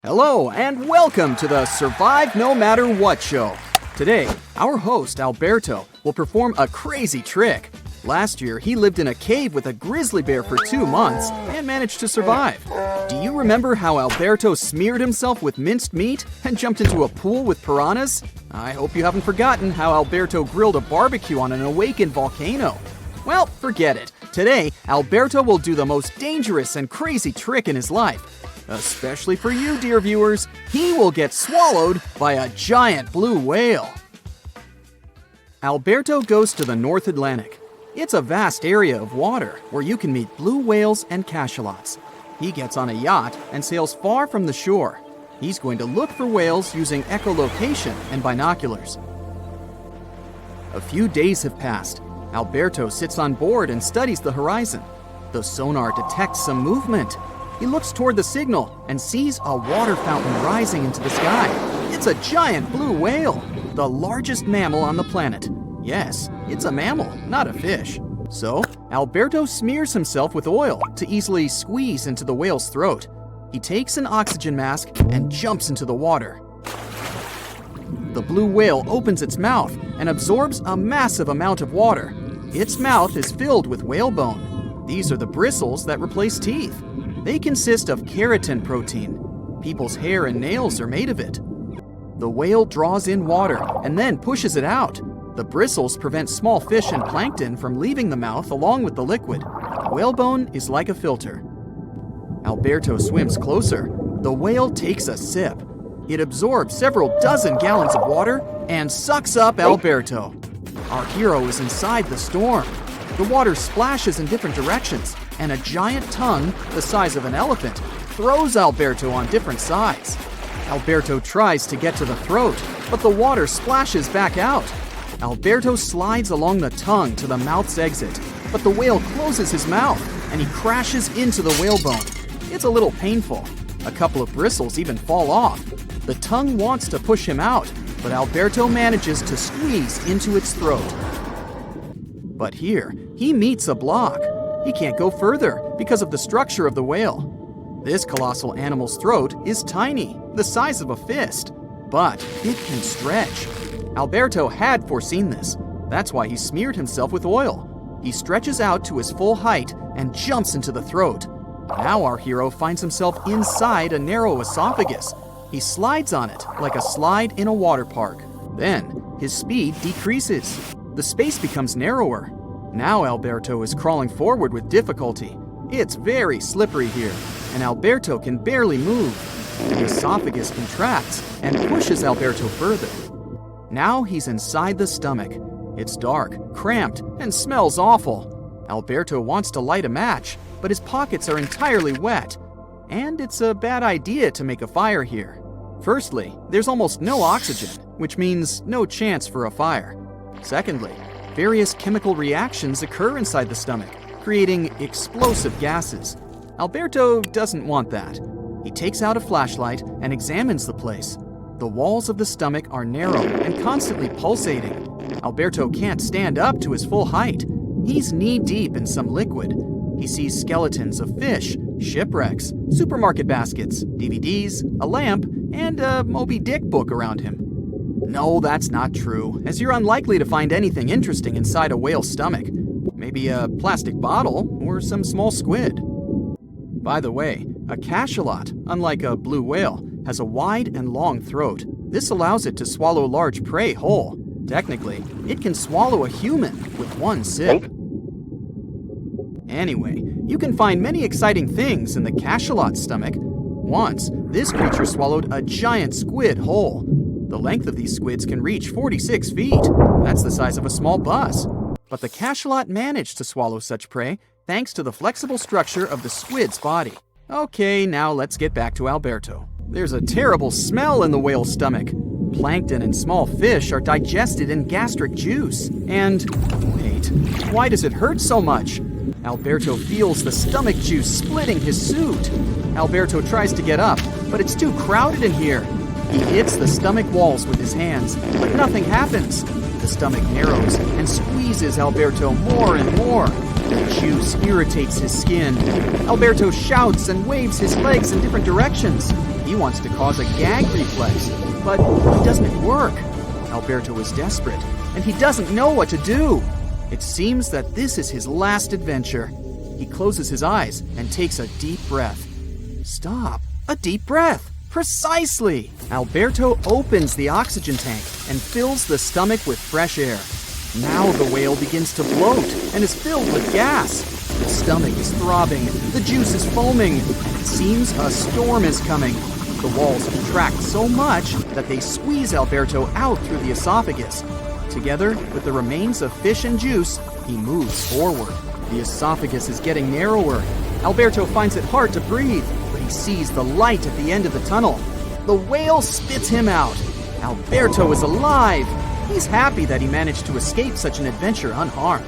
Hello and welcome to the Survive No Matter What show. Today, our host Alberto will perform a crazy trick. Last year, he lived in a cave with a grizzly bear for 2 months and managed to survive. Do you remember how Alberto smeared himself with minced meat and jumped into a pool with piranhas? I hope you haven't forgotten how Alberto grilled a barbecue on an awakened volcano. Well, forget it. Today, Alberto will do the most dangerous and crazy trick in his life. Especially for you, dear viewers, he will get swallowed by a giant blue whale. Alberto goes to the North Atlantic. It's a vast area of water where you can meet blue whales and cachalots. He gets on a yacht and sails far from the shore. He's going to look for whales using echolocation and binoculars. A few days have passed. Alberto sits on board and studies the horizon. The sonar detects some movement. He looks toward the signal and sees a water fountain rising into the sky. It's a giant blue whale, the largest mammal on the planet. Yes, it's a mammal, not a fish. So, Alberto smears himself with oil to easily squeeze into the whale's throat. He takes an oxygen mask and jumps into the water. The blue whale opens its mouth and absorbs a massive amount of water. Its mouth is filled with whalebone. These are the bristles that replace teeth. They consist of keratin protein. People's hair and nails are made of it. The whale draws in water and then pushes it out. The bristles prevent small fish and plankton from leaving the mouth along with the liquid. Whalebone is like a filter. Alberto swims closer. The whale takes a sip. It absorbs several dozen gallons of water and sucks up Alberto. Our hero is inside the storm. The water splashes in different directions, and a giant tongue, the size of an elephant, throws Alberto on different sides. Alberto tries to get to the throat, but the water splashes back out. Alberto slides along the tongue to the mouth's exit, but the whale closes his mouth, and he crashes into the whalebone. It's a little painful. A couple of bristles even fall off. The tongue wants to push him out, but Alberto manages to squeeze into its throat. But here, he meets a block. He can't go further because of the structure of the whale. This colossal animal's throat is tiny, the size of a fist, but it can stretch. Alberto had foreseen this. That's why he smeared himself with oil. He stretches out to his full height and jumps into the throat. Now our hero finds himself inside a narrow esophagus. He slides on it like a slide in a water park. Then his speed decreases. The space becomes narrower. Now Alberto is crawling forward with difficulty. It's very slippery here, and Alberto can barely move. The esophagus contracts and pushes Alberto further. Now he's inside the stomach. It's dark, cramped, and smells awful. Alberto wants to light a match, but his pockets are entirely wet. And it's a bad idea to make a fire here. Firstly, there's almost no oxygen, which means no chance for a fire. Secondly, various chemical reactions occur inside the stomach, creating explosive gases. Alberto doesn't want that. He takes out a flashlight and examines the place. The walls of the stomach are narrow and constantly pulsating. Alberto can't stand up to his full height. He's knee-deep in some liquid. He sees skeletons of fish, shipwrecks, supermarket baskets, DVDs, a lamp, and a Moby Dick book around him. No, that's not true, as you're unlikely to find anything interesting inside a whale's stomach. Maybe a plastic bottle or some small squid. By the way, a cashalot, unlike a blue whale, has a wide and long throat. This allows it to swallow large prey whole. Technically, it can swallow a human with one sip. Anyway, you can find many exciting things in the cashalot's stomach. Once, this creature swallowed a giant squid whole. The length of these squids can reach 46 feet. That's the size of a small bus. But the cashalot managed to swallow such prey thanks to the flexible structure of the squid's body. Okay, now let's get back to Alberto. There's a terrible smell in the whale's stomach. Plankton and small fish are digested in gastric juice. And, wait, why does it hurt so much? Alberto feels the stomach juice splitting his suit. Alberto tries to get up, but it's too crowded in here. He hits the stomach walls with his hands, but nothing happens. The stomach narrows and squeezes Alberto more and more. The juice irritates his skin. Alberto shouts and waves his legs in different directions. He wants to cause a gag reflex, but it doesn't work. Alberto is desperate, and he doesn't know what to do. It seems that this is his last adventure. He closes his eyes and takes a deep breath. Stop. A deep breath. Precisely. Alberto opens the oxygen tank and fills the stomach with fresh air. Now the whale begins to bloat and is filled with gas. The stomach is throbbing, the juice is foaming, and it seems a storm is coming. The walls contract so much that they squeeze Alberto out through the esophagus. Together with the remains of fish and juice, he moves forward. The esophagus is getting narrower. Alberto finds it hard to breathe, but he sees the light at the end of the tunnel. The whale spits him out. Alberto is alive. He's happy that he managed to escape such an adventure unharmed.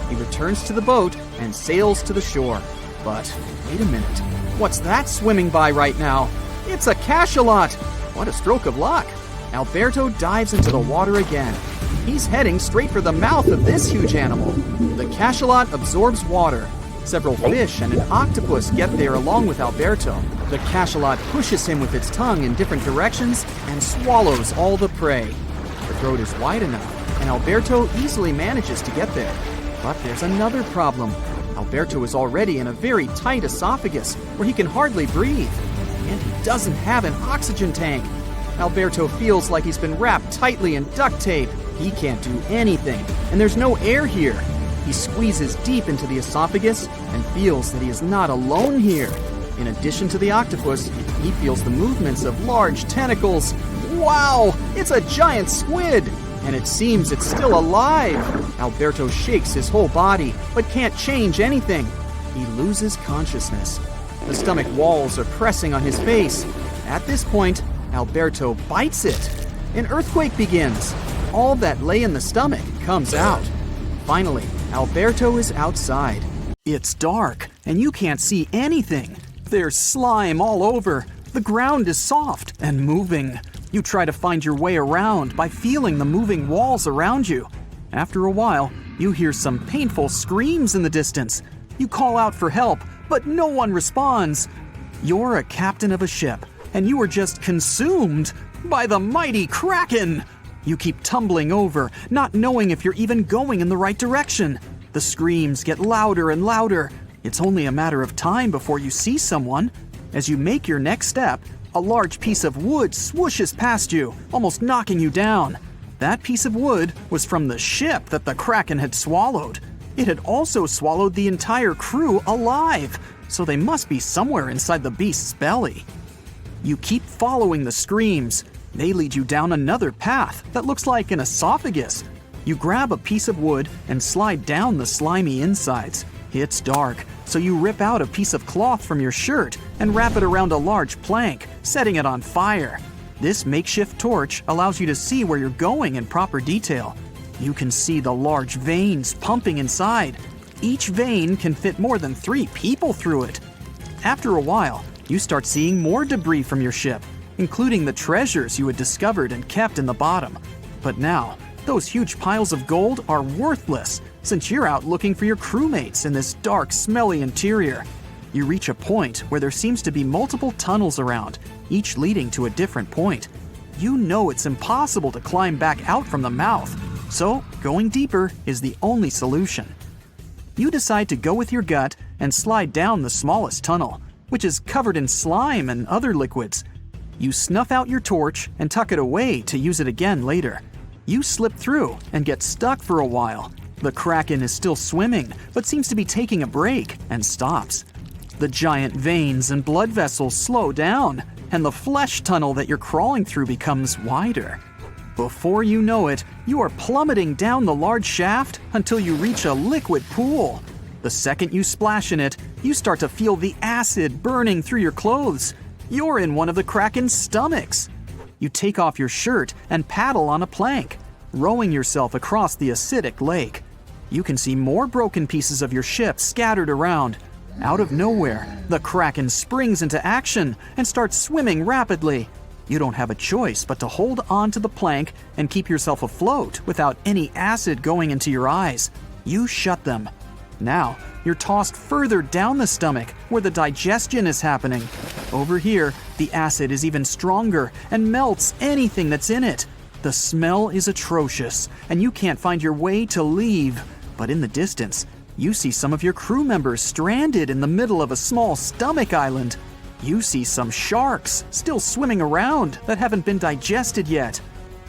He returns to the boat and sails to the shore. But wait a minute. What's that swimming by right now? It's a cashalot. What a stroke of luck. Alberto dives into the water again. He's heading straight for the mouth of this huge animal. The cashalot absorbs water. Several fish and an octopus get there along with Alberto. The cashalot pushes him with its tongue in different directions and swallows all the prey. The throat is wide enough, and Alberto easily manages to get there. But there's another problem. Alberto is already in a very tight esophagus where he can hardly breathe. And he doesn't have an oxygen tank. Alberto feels like he's been wrapped tightly in duct tape. He can't do anything, and there's no air here. He squeezes deep into the esophagus and feels that he is not alone here. In addition to the octopus, he feels the movements of large tentacles. Wow! It's a giant squid! And it seems it's still alive. Alberto shakes his whole body, but can't change anything. He loses consciousness. The stomach walls are pressing on his face. At this point, Alberto bites it. An earthquake begins. All that lay in the stomach comes out. Finally, Alberto is outside. It's dark, and you can't see anything. There's slime all over. The ground is soft and moving. You try to find your way around by feeling the moving walls around you. After a while, you hear some painful screams in the distance. You call out for help, but no one responds. You're a captain of a ship, and you are just consumed by the mighty Kraken. You keep tumbling over, not knowing if you're even going in the right direction. The screams get louder and louder. It's only a matter of time before you see someone. As you make your next step, a large piece of wood swooshes past you, almost knocking you down. That piece of wood was from the ship that the Kraken had swallowed. It had also swallowed the entire crew alive, so they must be somewhere inside the beast's belly. You keep following the screams. They lead you down another path that looks like an esophagus. You grab a piece of wood and slide down the slimy insides. It's dark, so you rip out a piece of cloth from your shirt and wrap it around a large plank, setting it on fire. This makeshift torch allows you to see where you're going in proper detail. You can see the large veins pumping inside. Each vein can fit more than 3 people through it. After a while, you start seeing more debris from your ship, including the treasures you had discovered and kept in the bottom. But now, those huge piles of gold are worthless, since you're out looking for your crewmates in this dark, smelly interior. You reach a point where there seems to be multiple tunnels around, each leading to a different point. You know it's impossible to climb back out from the mouth, so going deeper is the only solution. You decide to go with your gut and slide down the smallest tunnel, which is covered in slime and other liquids. You snuff out your torch and tuck it away to use it again later. You slip through and get stuck for a while. The Kraken is still swimming, but seems to be taking a break and stops. The giant veins and blood vessels slow down, and the flesh tunnel that you're crawling through becomes wider. Before you know it, you are plummeting down the large shaft until you reach a liquid pool. The second you splash in it, you start to feel the acid burning through your clothes. You're in one of the Kraken's stomachs. You take off your shirt and paddle on a plank, rowing yourself across the acidic lake. You can see more broken pieces of your ship scattered around. Out of nowhere, the Kraken springs into action and starts swimming rapidly. You don't have a choice but to hold on to the plank and keep yourself afloat without any acid going into your eyes. You shut them. Now, you're tossed further down the stomach where the digestion is happening. Over here, the acid is even stronger and melts anything that's in it. The smell is atrocious, and you can't find your way to leave. But in the distance, you see some of your crew members stranded in the middle of a small stomach island. You see some sharks still swimming around that haven't been digested yet.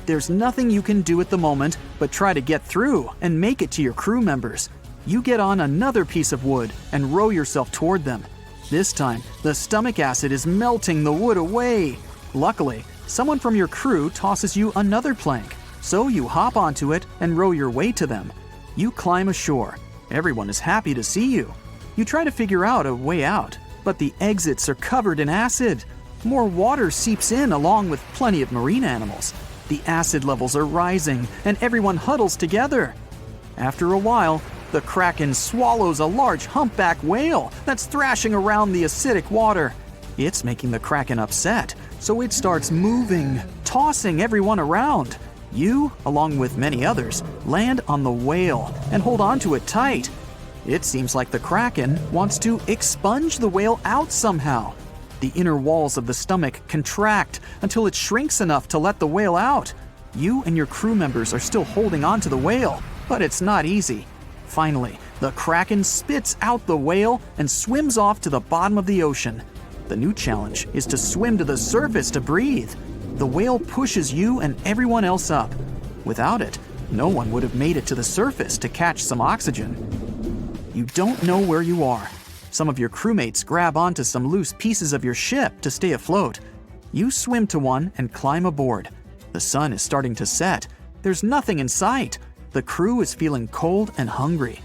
There's nothing you can do at the moment but try to get through and make it to your crew members. You get on another piece of wood and row yourself toward them. This time, the stomach acid is melting the wood away. Luckily, someone from your crew tosses you another plank, so you hop onto it and row your way to them. You climb ashore. Everyone is happy to see you. You try to figure out a way out, but the exits are covered in acid. More water seeps in along with plenty of marine animals. The acid levels are rising and everyone huddles together. After a while, the Kraken swallows a large humpback whale that's thrashing around the acidic water. It's making the Kraken upset, so it starts moving, tossing everyone around. You, along with many others, land on the whale and hold onto it tight. It seems like the Kraken wants to expunge the whale out somehow. The inner walls of the stomach contract until it shrinks enough to let the whale out. You and your crew members are still holding onto the whale, but it's not easy. Finally, the Kraken spits out the whale and swims off to the bottom of the ocean. The new challenge is to swim to the surface to breathe. The whale pushes you and everyone else up. Without it, no one would have made it to the surface to catch some oxygen. You don't know where you are. Some of your crewmates grab onto some loose pieces of your ship to stay afloat. You swim to one and climb aboard. The sun is starting to set. There's nothing in sight. The crew is feeling cold and hungry.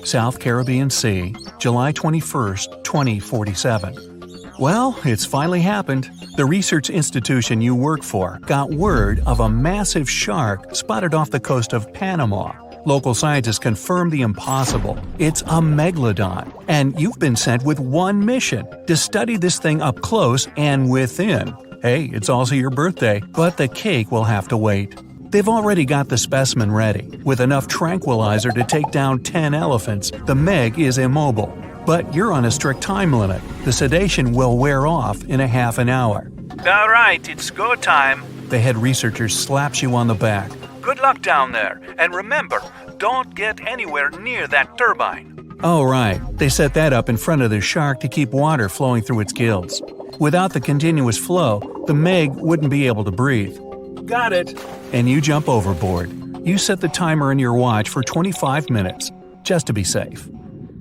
South Caribbean Sea, July 21st, 2047. Well, it's finally happened. The research institution you work for got word of a massive shark spotted off the coast of Panama. Local scientists confirmed the impossible. It's a Megalodon, and you've been sent with one mission: to study this thing up close and within. Hey, it's also your birthday, but the cake will have to wait. They've already got the specimen ready. With enough tranquilizer to take down 10 elephants, the Meg is immobile. But you're on a strict time limit. The sedation will wear off in a half an hour. All right, it's go time. The head researcher slaps you on the back. Good luck down there. And remember, don't get anywhere near that turbine. Oh, right. They set that up in front of the shark to keep water flowing through its gills. Without the continuous flow, the Meg wouldn't be able to breathe. Got it. And you jump overboard. You set the timer in your watch for 25 minutes, just to be safe.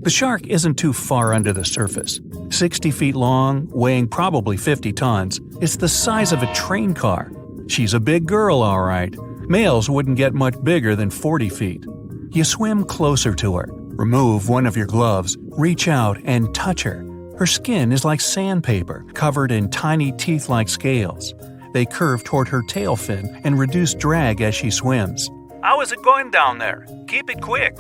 The shark isn't too far under the surface. 60 feet long, weighing probably 50 tons, it's the size of a train car. She's a big girl, all right. Males wouldn't get much bigger than 40 feet. You swim closer to her, remove one of your gloves, reach out and touch her. Her skin is like sandpaper, covered in tiny teeth-like scales. They curve toward her tail fin and reduce drag as she swims. How is it going down there? Keep it quick.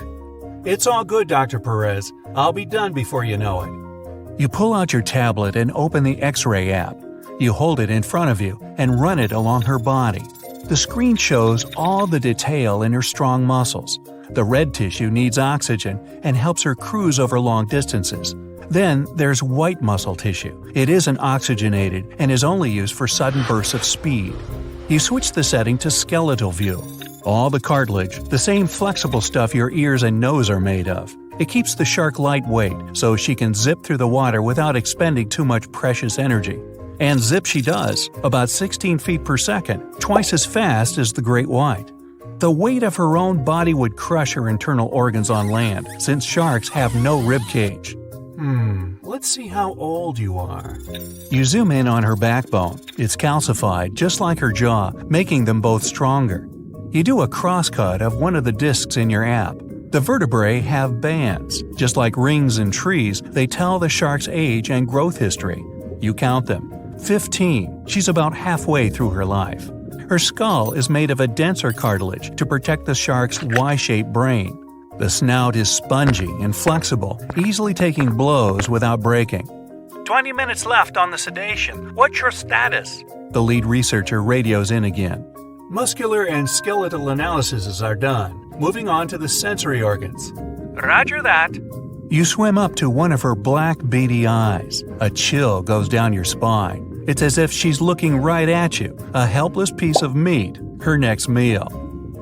It's all good, Dr. Perez. I'll be done before you know it. You pull out your tablet and open the X-ray app. You hold it in front of you and run it along her body. The screen shows all the detail in her strong muscles. The red tissue needs oxygen and helps her cruise over long distances. Then there's white muscle tissue. It isn't oxygenated and is only used for sudden bursts of speed. You switch the setting to skeletal view. All the cartilage, the same flexible stuff your ears and nose are made of. It keeps the shark lightweight so she can zip through the water without expending too much precious energy. And zip she does, about 16 feet per second, twice as fast as the great white. The weight of her own body would crush her internal organs on land, since sharks have no rib cage. Let's see how old you are. You zoom in on her backbone. It's calcified, just like her jaw, making them both stronger. You do a crosscut of one of the discs in your app. The vertebrae have bands. Just like rings in trees, they tell the shark's age and growth history. You count them. 15. She's about halfway through her life. Her skull is made of a denser cartilage to protect the shark's Y-shaped brain. The snout is spongy and flexible, easily taking blows without breaking. 20 minutes left on the sedation. What's your status? The lead researcher radios in again. Muscular and skeletal analyses are done. Moving on to the sensory organs. Roger that. You swim up to one of her black, beady eyes. A chill goes down your spine. It's as if she's looking right at you, a helpless piece of meat, her next meal.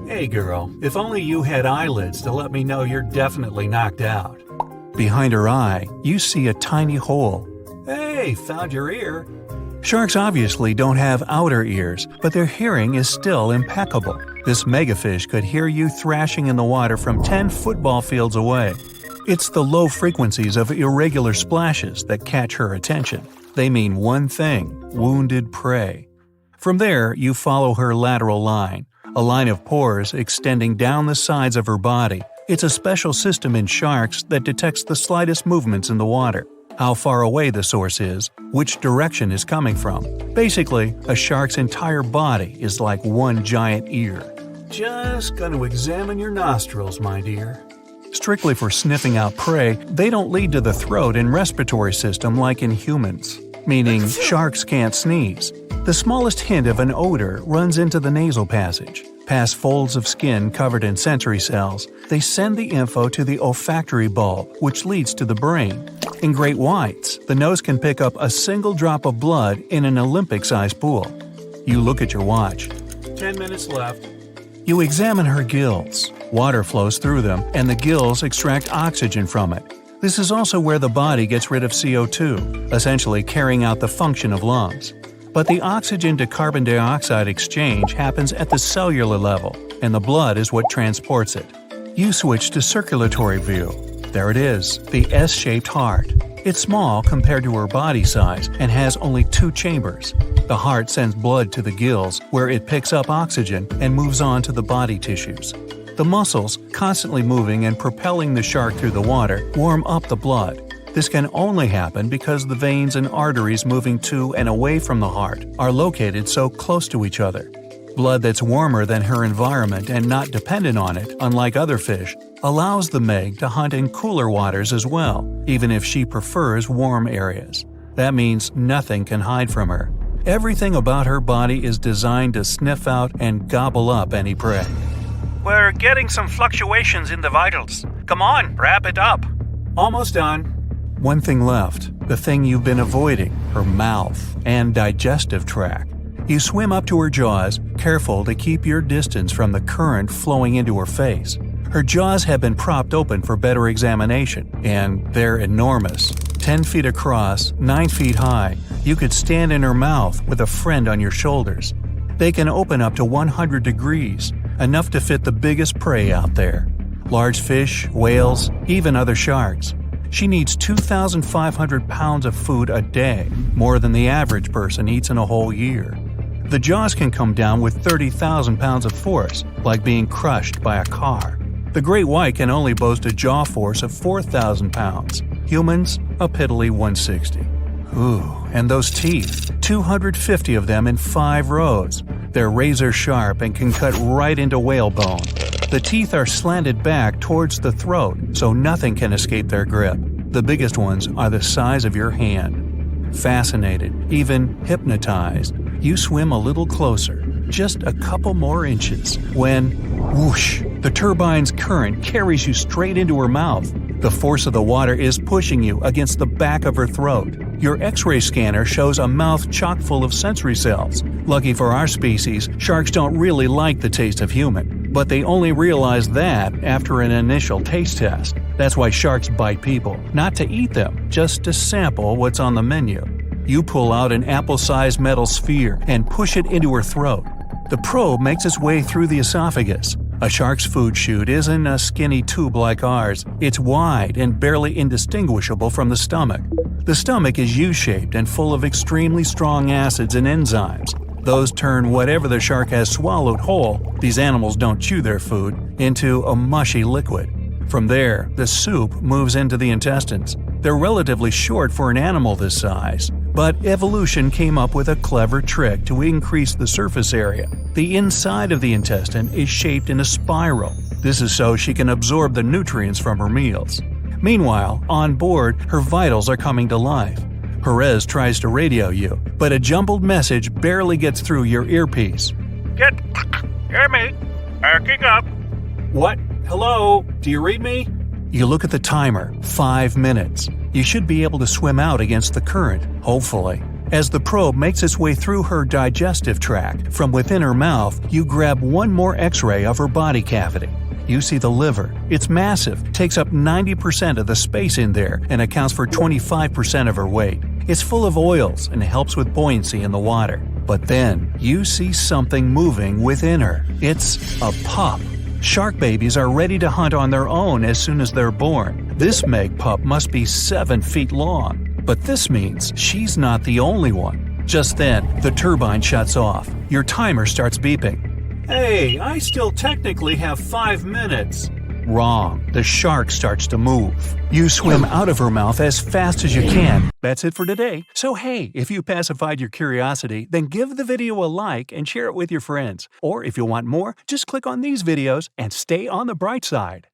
Hey girl, if only you had eyelids to let me know you're definitely knocked out. Behind her eye, you see a tiny hole. Hey, found your ear. Sharks obviously don't have outer ears, but their hearing is still impeccable. This megafish could hear you thrashing in the water from 10 football fields away. It's the low frequencies of irregular splashes that catch her attention. They mean one thing: wounded prey. From there, you follow her lateral line, a line of pores extending down the sides of her body. It's a special system in sharks that detects the slightest movements in the water, how far away the source is, which direction is coming from. Basically, a shark's entire body is like one giant ear. Just gonna examine your nostrils, my dear. Strictly for sniffing out prey, they don't lead to the throat and respiratory system like in humans, meaning sharks can't sneeze. The smallest hint of an odor runs into the nasal passage. Past folds of skin covered in sensory cells, they send the info to the olfactory bulb, which leads to the brain. In great whites, the nose can pick up a single drop of blood in an Olympic-sized pool. You look at your watch. 10 minutes left. You examine her gills. Water flows through them, and the gills extract oxygen from it. This is also where the body gets rid of CO2, essentially carrying out the function of lungs. But the oxygen to carbon dioxide exchange happens at the cellular level, and the blood is what transports it. You switch to circulatory view. There it is, the S-shaped heart. It's small compared to her body size and has only 2 chambers. The heart sends blood to the gills, where it picks up oxygen and moves on to the body tissues. The muscles, constantly moving and propelling the shark through the water, warm up the blood. This can only happen because the veins and arteries moving to and away from the heart are located so close to each other. Blood that's warmer than her environment and not dependent on it, unlike other fish, allows the Meg to hunt in cooler waters as well, even if she prefers warm areas. That means nothing can hide from her. Everything about her body is designed to sniff out and gobble up any prey. We're getting some fluctuations in the vitals. Come on, wrap it up. Almost done. One thing left, the thing you've been avoiding, her mouth and digestive tract. You swim up to her jaws, careful to keep your distance from the current flowing into her face. Her jaws have been propped open for better examination, and they're enormous. 10 feet across, 9 feet high, you could stand in her mouth with a friend on your shoulders. They can open up to 100 degrees, enough to fit the biggest prey out there. Large fish, whales, even other sharks. She needs 2,500 pounds of food a day, more than the average person eats in a whole year. The jaws can come down with 30,000 pounds of force, like being crushed by a car. The great white can only boast a jaw force of 4,000 pounds. Humans, a piddly 160. Ooh, and those teeth, 250 of them in 5 rows. They're razor sharp and can cut right into whale bone. The teeth are slanted back towards the throat, so nothing can escape their grip. The biggest ones are the size of your hand. Fascinated, even hypnotized, you swim a little closer, just a couple more inches, when, whoosh, the turbine's current carries you straight into her mouth. The force of the water is pushing you against the back of her throat. Your X-ray scanner shows a mouth chock full of sensory cells. Lucky for our species, sharks don't really like the taste of human, but they only realize that after an initial taste test. That's why sharks bite people, not to eat them, just to sample what's on the menu. You pull out an apple-sized metal sphere and push it into her throat. The probe makes its way through the esophagus. A shark's food chute isn't a skinny tube like ours. It's wide and barely indistinguishable from the stomach. The stomach is U-shaped and full of extremely strong acids and enzymes. Those turn whatever the shark has swallowed whole, these animals don't chew their food, into a mushy liquid. From there, the soup moves into the intestines. They're relatively short for an animal this size, but evolution came up with a clever trick to increase the surface area. The inside of the intestine is shaped in a spiral. This is so she can absorb the nutrients from her meals. Meanwhile, on board, her vitals are coming to life. Perez tries to radio you, but a jumbled message barely gets through your earpiece. Hear me? Backing up. What? Hello? Do you read me? You look at the timer. 5 minutes. You should be able to swim out against the current, hopefully. As the probe makes its way through her digestive tract, from within her mouth, you grab one more X-ray of her body cavity. You see the liver. It's massive, takes up 90% of the space in there, and accounts for 25% of her weight. It's full of oils and helps with buoyancy in the water. But then, you see something moving within her. It's a pup. Shark babies are ready to hunt on their own as soon as they're born. This Meg pup must be 7 feet long. But this means she's not the only one. Just then, the turbine shuts off. Your timer starts beeping. Hey, I still technically have 5 minutes. Wrong. The shark starts to move. You swim out of her mouth as fast as you can. That's it for today. So hey, if you pacified your curiosity, then give the video a like and share it with your friends. Or if you want more, just click on these videos and stay on the bright side.